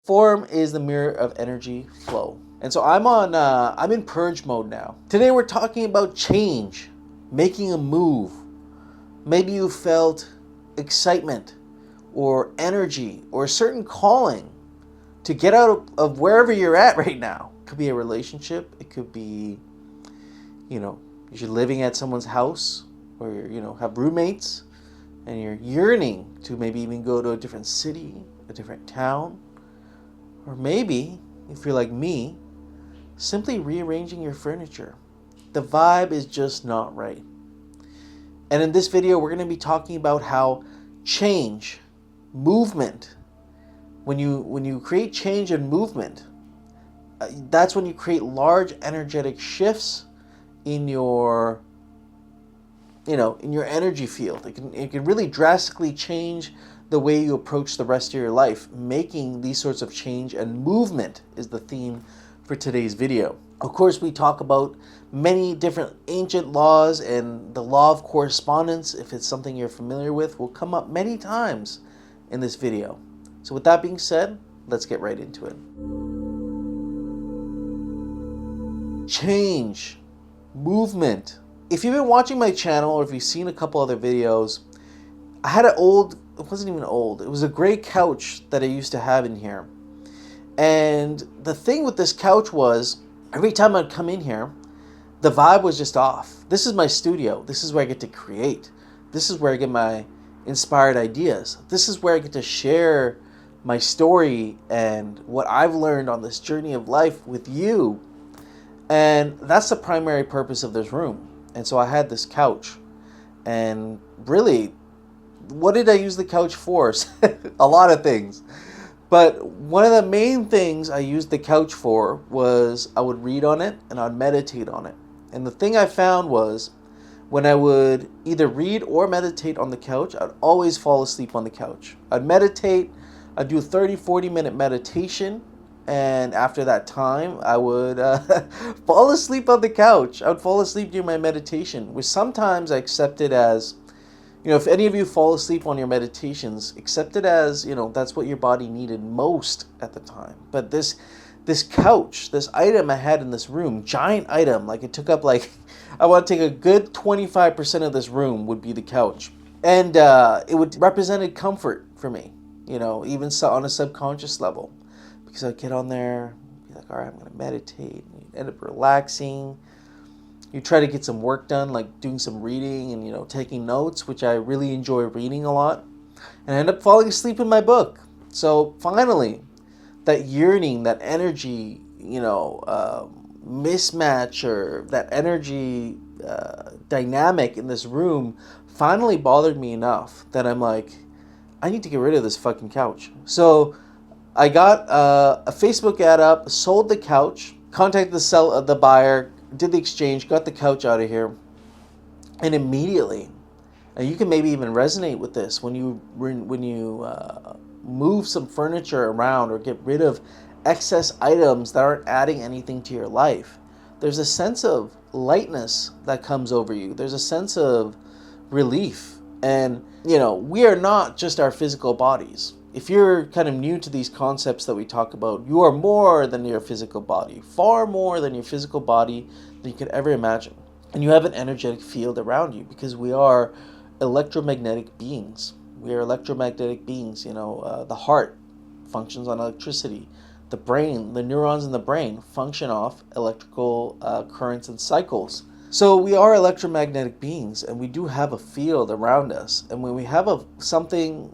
Form is the mirror of energy flow. And so I'm in purge mode now. Today we're talking about change, making a move. Maybe you felt excitement or energy or a certain calling to get out of wherever you're at right now. It could be a relationship. It could be, you're living at someone's house or have roommates and you're yearning to maybe even go to a different city, a different town. Or maybe, if you're like me, simply rearranging your furniture. The vibe is just not right. And in this video, we're going to be talking about how change, movement, when you create change and movement, that's when you create large energetic shifts in your energy field. It can really drastically change the way you approach the rest of your life. Making these sorts of change and movement is the theme for today's video. Of course, we talk about many different ancient laws, and the law of correspondence, if it's something you're familiar with, will come up many times in this video. So with that being said, let's get right into it. Change, movement. If you've been watching my channel or if you've seen a couple other videos, I had it wasn't even old. It was a gray couch that I used to have in here. And the thing with this couch was, every time I'd come in here, the vibe was just off. This is my studio. This is where I get to create. This is where I get my inspired ideas. This is where I get to share my story and what I've learned on this journey of life with you. And that's the primary purpose of this room. And so I had this couch. And really, what did I use the couch for? A lot of things. But one of the main things I used the couch for was I would read on it and I'd meditate on it. And the thing I found was when I would either read or meditate on the couch, I'd always fall asleep on the couch. I'd meditate, I'd do a 30-40 minute meditation, and after that time, I would fall asleep on the couch. I would fall asleep during my meditation, which sometimes I accepted as, if any of you fall asleep on your meditations, accept it as, that's what your body needed most at the time. But this couch, this item I had in this room, giant item, it took up I want to take a good 25% of this room would be the couch. And it would represented comfort for me, even on a subconscious level. Because I'd get on there, be like, all right, I'm going to meditate. And you'd end up relaxing. You try to get some work done, like doing some reading and, taking notes, which I really enjoy reading a lot. And I end up falling asleep in my book. So finally, that yearning, that energy, mismatch or that energy dynamic in this room finally bothered me enough that I'm like, I need to get rid of this fucking couch. So I got a Facebook ad up, sold the couch, contacted the buyer, did the exchange, got the couch out of here, and immediately, and you can maybe even resonate with this, when you move some furniture around or get rid of excess items that aren't adding anything to your life, there's a sense of lightness that comes over you. There's a sense of relief. And, we are not just our physical bodies. If you're kind of new to these concepts that we talk about, you are more than your physical body, far more than your physical body than you could ever imagine. And you have an energetic field around you because we are electromagnetic beings. We are electromagnetic beings. The heart functions on electricity. The brain, the neurons in the brain function off electrical currents and cycles. So we are electromagnetic beings, and we do have a field around us. And when we have when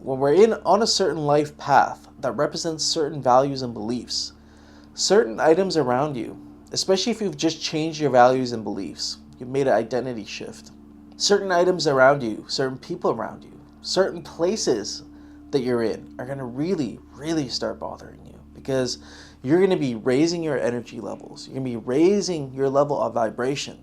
we're on a certain life path that represents certain values and beliefs, certain items around you, especially if you've just changed your values and beliefs, you've made an identity shift. Certain items around you, certain people around you, certain places that you're in are going to really, really start bothering you because you're going to be raising your energy levels. You're going to be raising your level of vibration.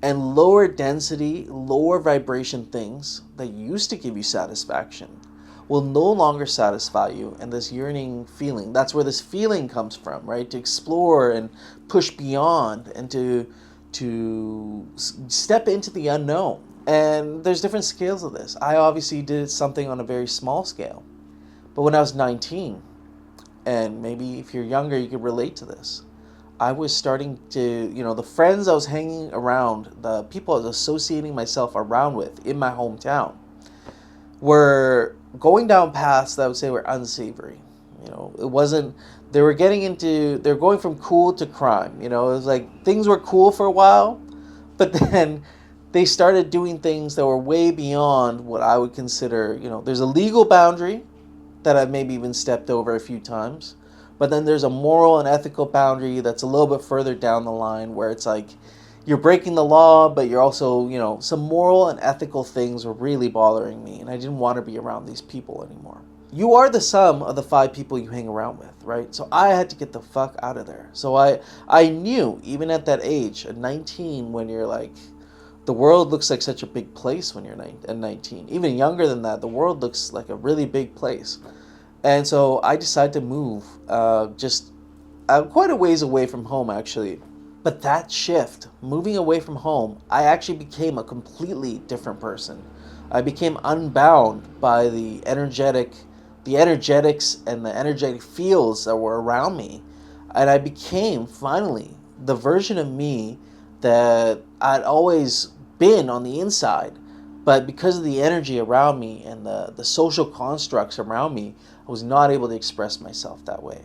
And lower density, lower vibration things that used to give you satisfaction will no longer satisfy you, and this yearning feeling, that's where this feeling comes from, right? To explore and push beyond and to step into the unknown. And there's different scales of this. I obviously did something on a very small scale. But when I was 19, And maybe if you're younger, you could relate to this. I was starting to, the friends I was hanging around, the people I was associating myself around with in my hometown, were going down paths that I would say were unsavory. It wasn't, they're going from cool to crime. It was like things were cool for a while, but then they started doing things that were way beyond what I would consider, there's a legal boundary that I've maybe even stepped over a few times. But then there's a moral and ethical boundary that's a little bit further down the line where it's like you're breaking the law, but you're also, some moral and ethical things were really bothering me, and I didn't want to be around these people anymore. You are the sum of the 5 people you hang around with, right? So I had to get the fuck out of there. So I knew, even at that age, at 19, when you're like, the world looks like such a big place when you're at 19. Even younger than that, the world looks like a really big place. And so I decided to move just quite a ways away from home, actually. But that shift, moving away from home, I actually became a completely different person. I became unbound by the energetics and the energetic fields that were around me. And I became, finally, the version of me that I'd always been on the inside. But because of the energy around me and the social constructs around me, I was not able to express myself that way.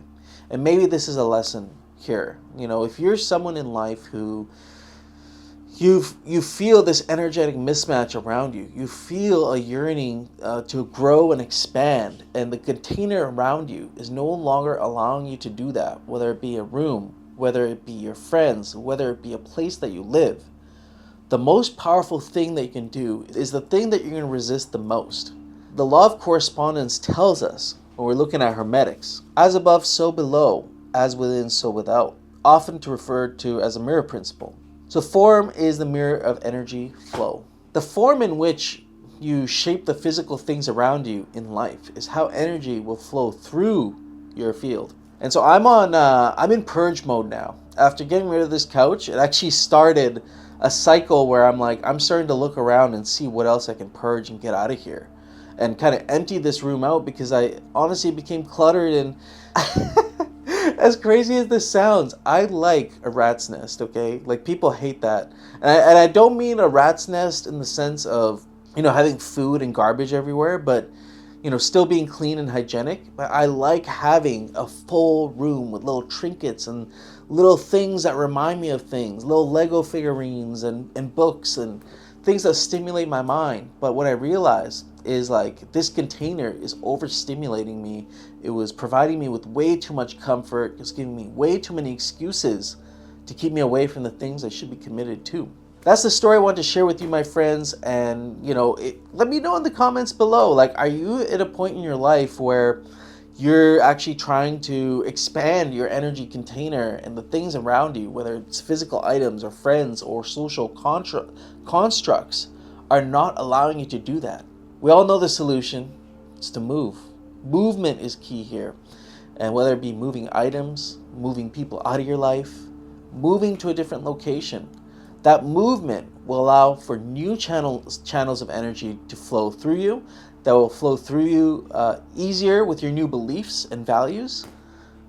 And maybe this is a lesson here. If you're someone in life who you feel this energetic mismatch around you, you feel a yearning to grow and expand, and the container around you is no longer allowing you to do that, whether it be a room, whether it be your friends, whether it be a place that you live, the most powerful thing that you can do is the thing that you're going to resist the most. The law of correspondence tells us, when we're looking at hermetics, as above, so below, as within, so without, often to refer to as a mirror principle. So form is the mirror of energy flow. The form in which you shape the physical things around you in life is how energy will flow through your field. And so I'm in purge mode now. After getting rid of this couch, it actually started a cycle where I'm starting to look around and see what else I can purge and get out of here, and kind of empty this room out, because I honestly became cluttered. And as crazy as this sounds, I like a rat's nest, okay? Like, people hate that. And I don't mean a rat's nest in the sense of, having food and garbage everywhere, but, still being clean and hygienic. But I like having a full room with little trinkets and little things that remind me of things, little Lego figurines and books and things that stimulate my mind. But what I realized is, like, this container is overstimulating me. It was providing me with way too much comfort. It was giving me way too many excuses to keep me away from the things I should be committed to. That's the story I want to share with you, my friends. And, let me know in the comments below. Like, are you at a point in your life where you're actually trying to expand your energy container, and the things around you, whether it's physical items or friends or social constructs, are not allowing you to do that? We all know the solution. It's to move. Movement is key here. And whether it be moving items, moving people out of your life, moving to a different location, that movement will allow for new channels of energy to flow through you, that will flow through you easier with your new beliefs and values.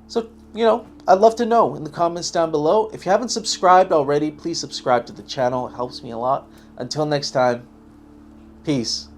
So, I'd love to know in the comments down below. If you haven't subscribed already, please subscribe to the channel. It helps me a lot. Until next time, peace.